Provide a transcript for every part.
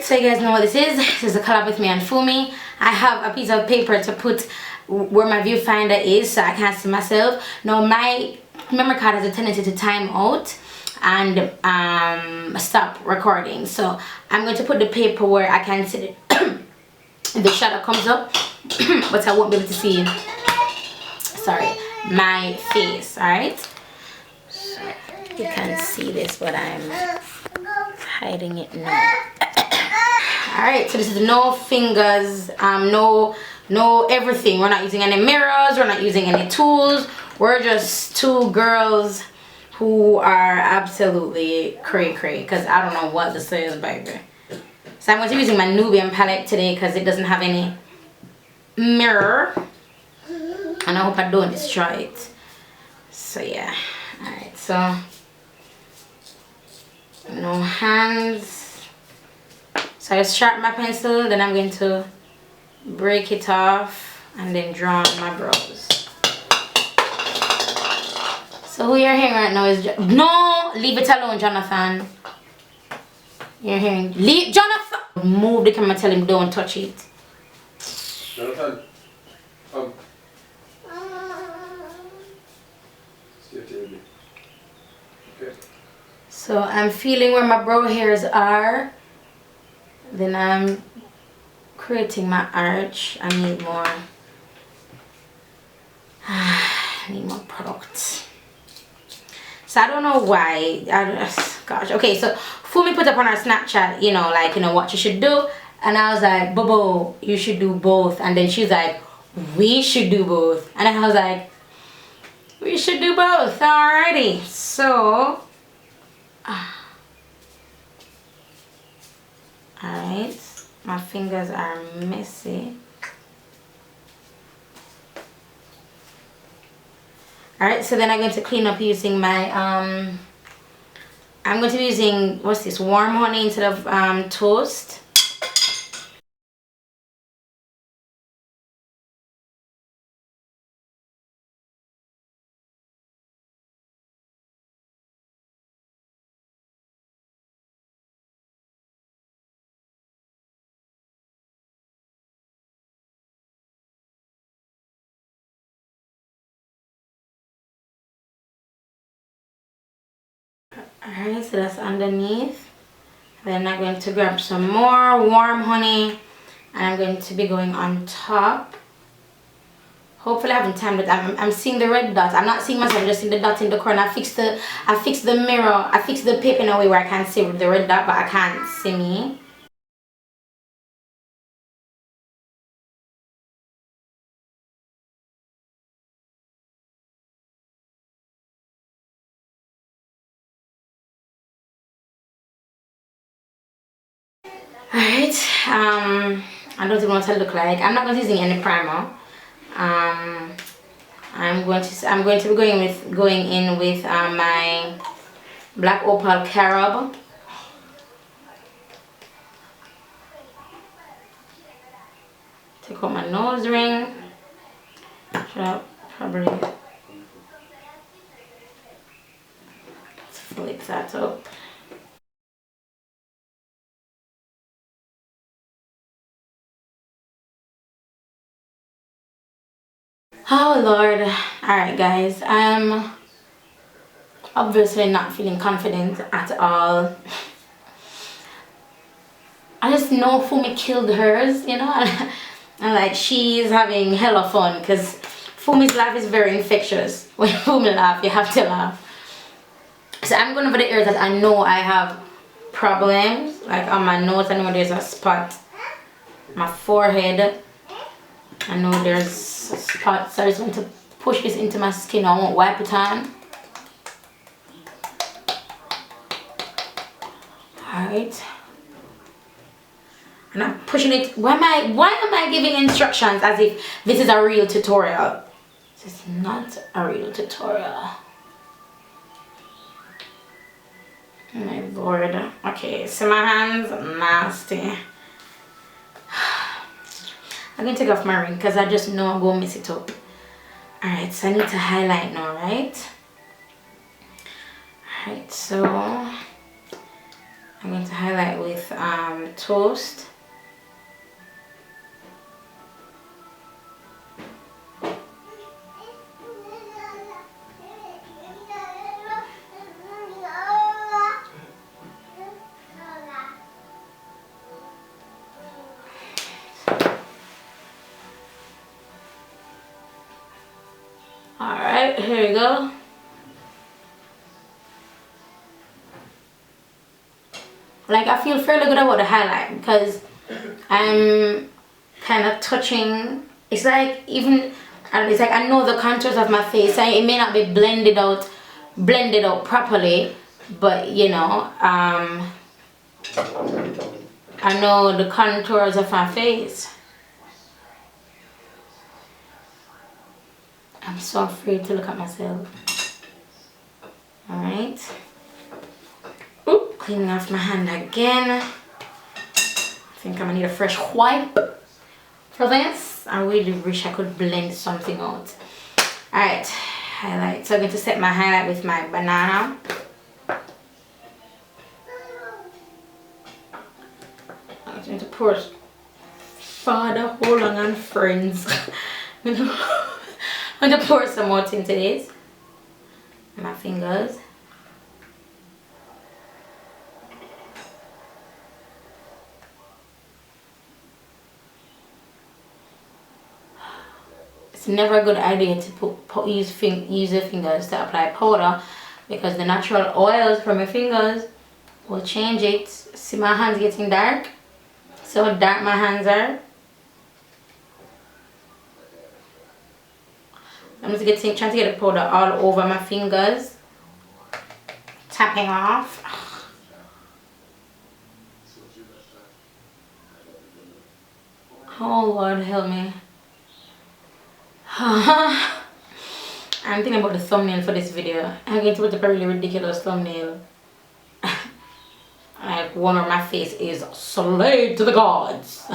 Alright, so you guys know what this is. This is a collab with me and Fumi. I have a piece of paper to put where my viewfinder is so I can't see myself. Now my memory card has a tendency to time out and stop recording. So I'm going to put the paper where I can see the shadow comes up but I won't be able to see my face. Alright, so you can see this but I'm hiding it now. Alright, so this is no fingers, no everything. We're not using any mirrors, we're not using any tools. We're just two girls who are absolutely cray because I don't know what this is, baby. So I'm going to be using my Nubian palette today because it doesn't have any mirror. And I hope I don't destroy it. So yeah. Alright, so no hands. So I sharpen my pencil, then I'm going to break it off and then draw on my brows. So who you're hearing right now is no, leave it alone, Jonathan. You're hearing, leave Jonathan. Move the camera, tell him don't touch it. Jonathan, okay. So I'm feeling where my brow hairs are. Then I'm creating my arch. I need more. I need more products. So I don't know why. Gosh. Okay, so Fumi put up on our Snapchat, you know, like, you know, what you should do. And I was like, Bobo, you should do both. And then she's like, we should do both. And I was like, we should do both. Alrighty. So, alright. My fingers are messy. Alright, so then I'm going to clean up using my, I'm going to be using, what's this, warm honey instead of toast. Alright, so that's underneath. Then I'm going to grab some more warm honey and I'm going to be going on top. Hopefully I haven't timed it. I'm seeing the red dot. I'm not seeing myself, I'm just seeing the dot in the corner. I fixed the mirror, I fixed the paper in a way where I can see the red dot but I can't see me. Alright, I don't even know what it look like. I'm not going to be using any primer. I'm going to be going in with my black opal carob. Take out my nose ring. Should I probably flick that up. Oh Lord. Alright guys, I'm obviously not feeling confident at all. I just know Fumi killed hers, you know, and like she's having hella fun because Fumi's laugh is very infectious. When Fumi laugh, you have to laugh. So I'm going over the areas that I know I have problems, like on my nose. I know there's a spot, my forehead. I know there's a spot, so I just want to push this into my skin. I won't wipe it on. Alright. And I'm pushing it. Why am I giving instructions as if this is a real tutorial? This is not a real tutorial. Oh my Lord. Okay, so my hands nasty. I'm going to take off my ring because I just know I'm going to mess it up. Alright, so I need to highlight now, right? Alright, so I'm going to highlight with toast. Alright, here we go. Like, I feel fairly good about the highlight because I'm kind of touching. It's like it's like I know the contours of my face. It may not be blended out properly, but you know, I know the contours of my face. I'm so afraid to look at myself. Alright. Oop, cleaning off my hand again. I think I'm gonna need a fresh wipe for this. I really wish I could blend something out. Alright, highlight. So I'm going to set my highlight with my banana. I'm going to pour Father, hold on, and friends. I'm going to pour some more into this. My fingers. It's never a good idea to use your fingers to apply powder because the natural oils from your fingers will change it. See my hands getting dark? See how dark my hands are? I'm just trying to get the powder all over my fingers. Tapping off. Oh Lord, help me. I'm thinking about the thumbnail for this video. I'm going to put up a really ridiculous thumbnail. Like one where my face is slayed to the gods.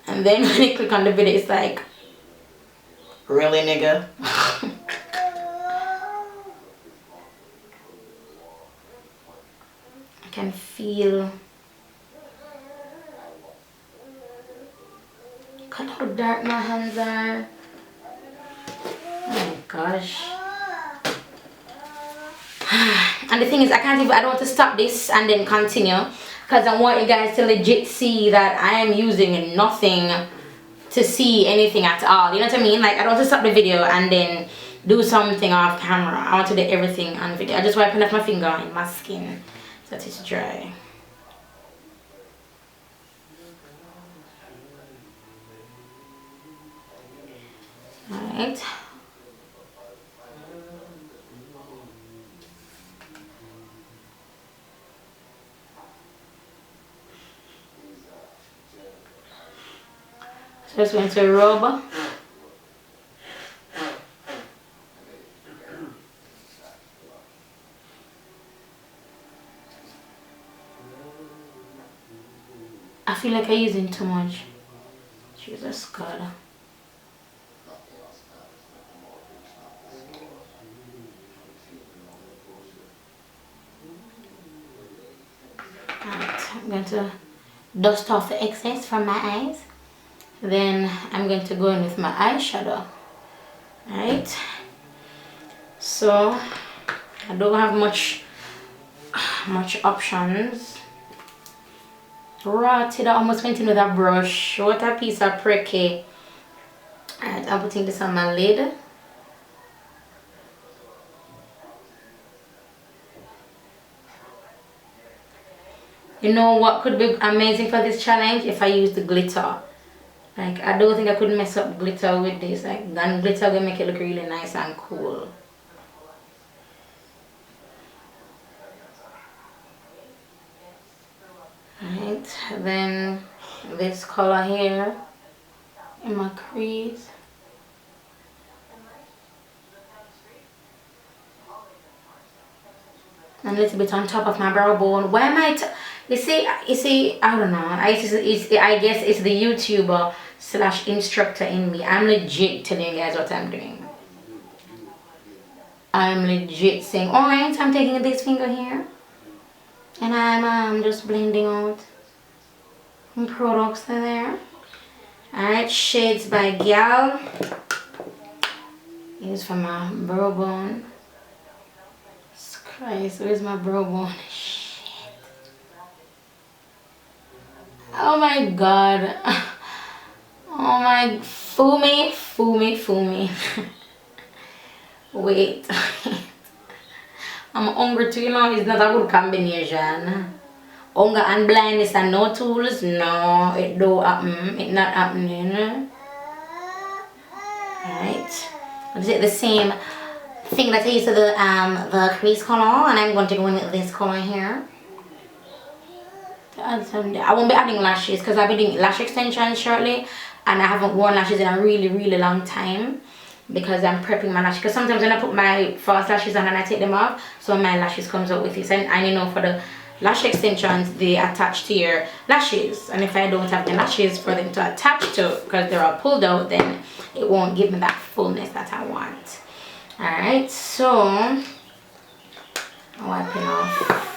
And then when you click on the video, it's like, really, nigga? I can feel. Look at how dark my hands are. Oh my gosh. And the thing is, I don't want to stop this and then continue because I want you guys to legit see that I am using nothing to see anything at all. You know what I mean? Like, I don't want to stop the video and then do something off camera. I want to do everything on video. I just wiping off my finger and my skin so that it's dry. Alright. So just going to rub. I feel like I'm using too much. Jesus God. Alright, I'm going to dust off the excess from my eyes. Then I'm going to go in with my eyeshadow. Alright. So I don't have much options. Right, I almost went in with a brush. What a piece of pricky. Alright, I'm putting this on my lid. You know what could be amazing for this challenge? If I use the glitter. Like, I don't think I could mess up glitter with this. Like, and glitter will make it look really nice and cool. Alright, then this color here in my crease. And a little bit on top of my brow bone. Why am I... You see, I don't know. I guess it's the YouTuber / instructor in me. I'm legit telling you guys what I'm doing. I'm legit saying, alright, I'm taking this finger here. And I'm just blending out. products in there. Alright, Shades by Gal. Here's for my brow bone. Jesus Christ, where's my brow bone? Shit. Oh my god. Oh my, Fumi. Wait. I'm hungry too, you know, it's not a good combination. Hunger and blindness and no tools, no, it don't happen, it not happening. Alright, I'll take the same thing that I used to the crease color, and I'm going to go in with this color here. I won't be adding lashes because I'll be doing lash extensions shortly, and I haven't worn lashes in a really long time because I'm prepping my lashes. Because sometimes when I put my false lashes on and I take them off, so my lashes comes out with it. And I know for the lash extensions, they attach to your lashes, and if I don't have the lashes for them to attach to because they're all pulled out, then it won't give me that fullness that I want. Alright, so wiping off.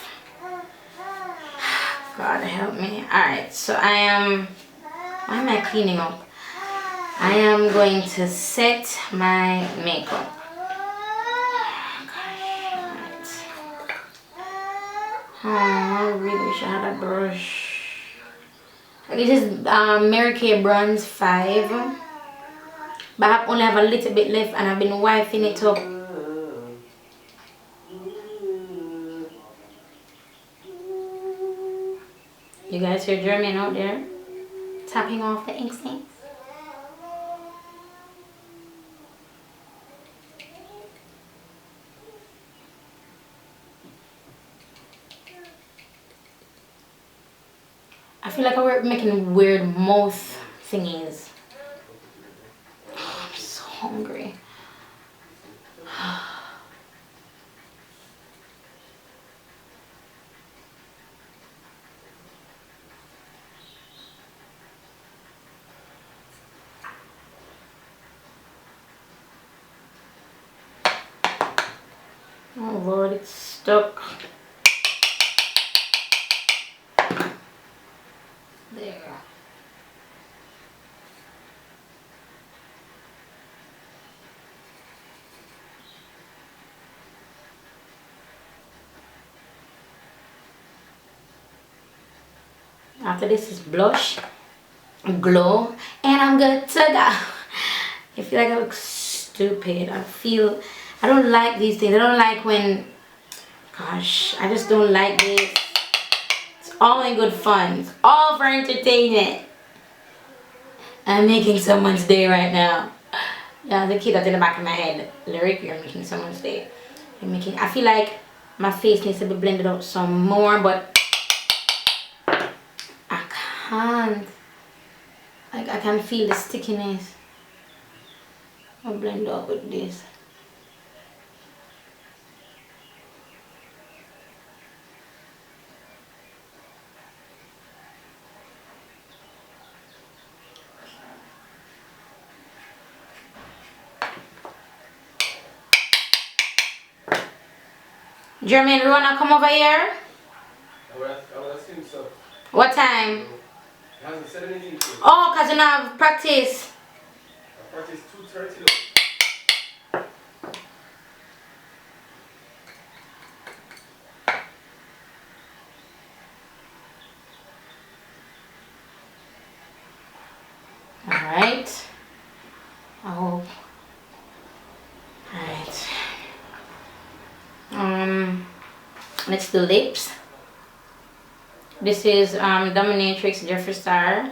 God help me. Alright, so I am, why am I cleaning up? I am going to set my makeup. Oh, I really wish I had a brush. This is Mary Kay Bronze 5. But I only have a little bit left and I've been wiping it up. You guys hear Jermaine out there tapping off the ink stains? I feel like we're making weird mouth thingies. Oh, I'm so hungry. Oh Lord, it's stuck. There. After this is blush, glow, and I'm good to go. I feel like I look stupid. I don't like these things. I don't like when, gosh, I just don't like this. It's all in good fun. It's all for entertainment. I'm making someone's day right now. Yeah, the kid that's in the back of my head. Lyric, you're making someone's day. I feel like my face needs to be blended out some more, but I can't. Like, I can feel the stickiness. I'll blend out with this. Jermaine, you wanna come over here? I would assume so. What time? He hasn't said anything to me. Oh, cause you don't have practice. I practice 2:30 though. Alright. Oh. Alright. Let's do lips. This is Dominatrix Jeffree Star.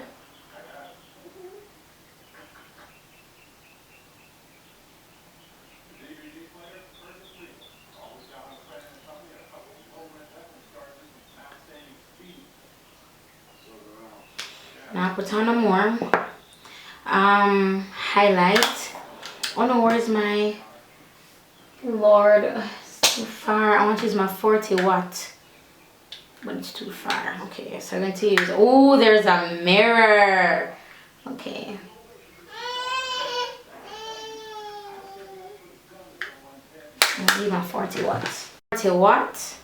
Now put on a more highlight. Oh no, where's my Lord? It's too far. I want to use my 40 watt, but it's too far. Okay, so I'm going to use, oh, there's a mirror. Okay. I'm going to use my 40 watts. 40 watts.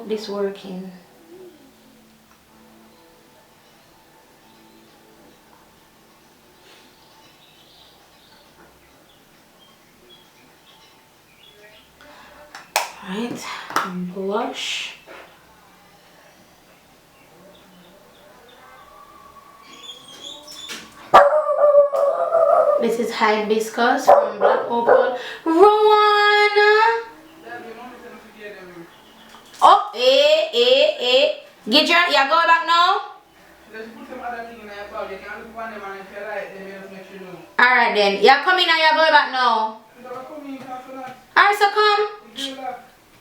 hope this working. Right, blush. This is hibiscus from Black Opal. Rowan! Oh, Get your, you go back now? Alright then, you're coming and you're going back now? Alright, so come.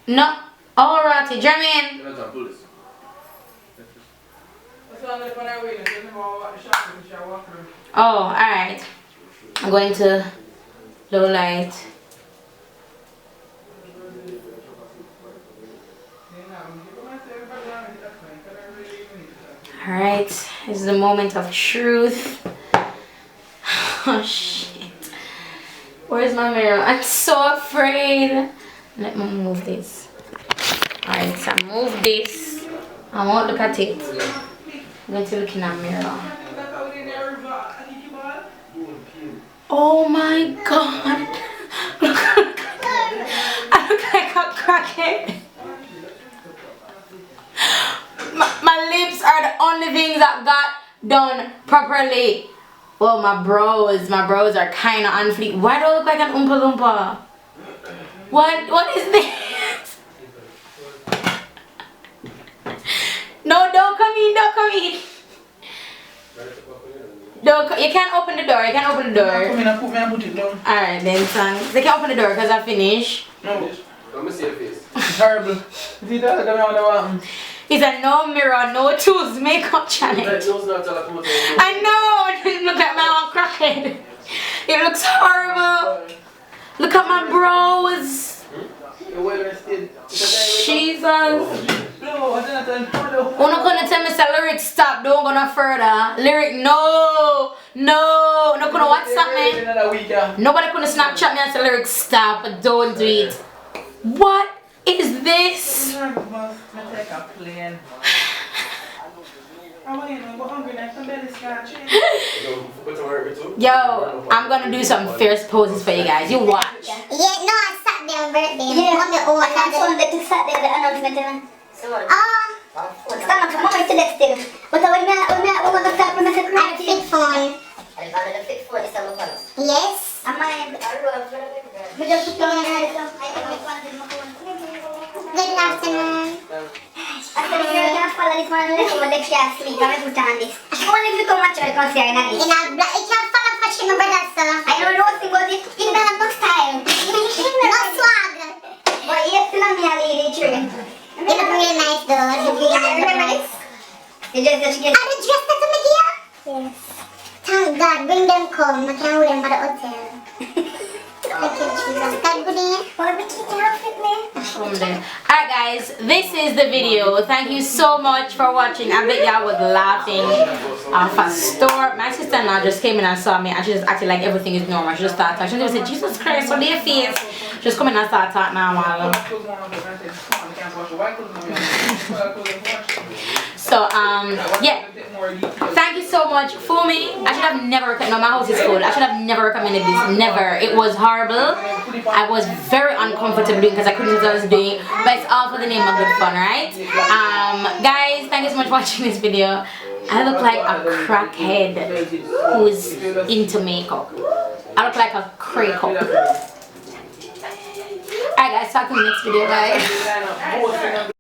No. Alright, Jermaine. Oh, alright. I'm going to low light. Alright, this is the moment of truth. Oh shit. Where's my mirror? I'm so afraid. Let me move this. Alright, so I move this. I won't look at it. I'm going to look in that mirror. Oh my god. I look like a crackhead. My lips are the only things that got done properly. Well, my brows are kind of on fleek. Why do I look like an Oompa Loompa? What is this? No, don't come in, don't come in. You can't open the door, you can't open the door. Alright then, son. They can't open the door because I finished. No. Let me see your face. It's horrible. It's a no mirror, no tools makeup challenge. I know, it doesn't look like my own crackhead. It looks horrible. Look at my brows. Jesus. You're not gonna tell me say lyric stop, don't go no further. Lyric no, not gonna WhatsApp me. Nobody gonna Snapchat me and say lyric stop, but don't do it. What is this? Yo, I'm gonna do some fierce poses for you guys. You watch. Yeah, no, I sat there on birthday. Yeah, I told them to sat there the announcement. Stand up, mama is still still. But when I want to start from the fit phone. Yes. Am I? Good afternoon. I said you're gonna follow this one unless you next year sleep. I'm gonna put on this. I want to become mature considering that. In a black, it can't follow fashion, my brother, sir. I don't know what's about it. You don't have no style. No swag. But yes, you know me, a lady, true. You look really nice though. You look really nice. You just get. Are the dress that you make here? Yes. Thank God, bring them come. I can't wear them for the hotel. Alright guys, this is the video. Thank you so much for watching. I bet y'all was laughing for store. My sister-in-law just came in and saw me and she just acted like everything is normal. She just started talking. She just said, Jesus Christ, what do you face? She just come in and start talking normal. So yeah, thank you so much. Fumi, I should have never recommended. No, my house is cool. I should have never recommended this. Never. It was horrible. I was very uncomfortable doing because I couldn't do what I was doing. But it's all for the name of good fun, right? Guys, thank you so much for watching this video. I look like a crackhead who's into makeup. I look like a crack up. Alright guys, talk to you in the next video, guys.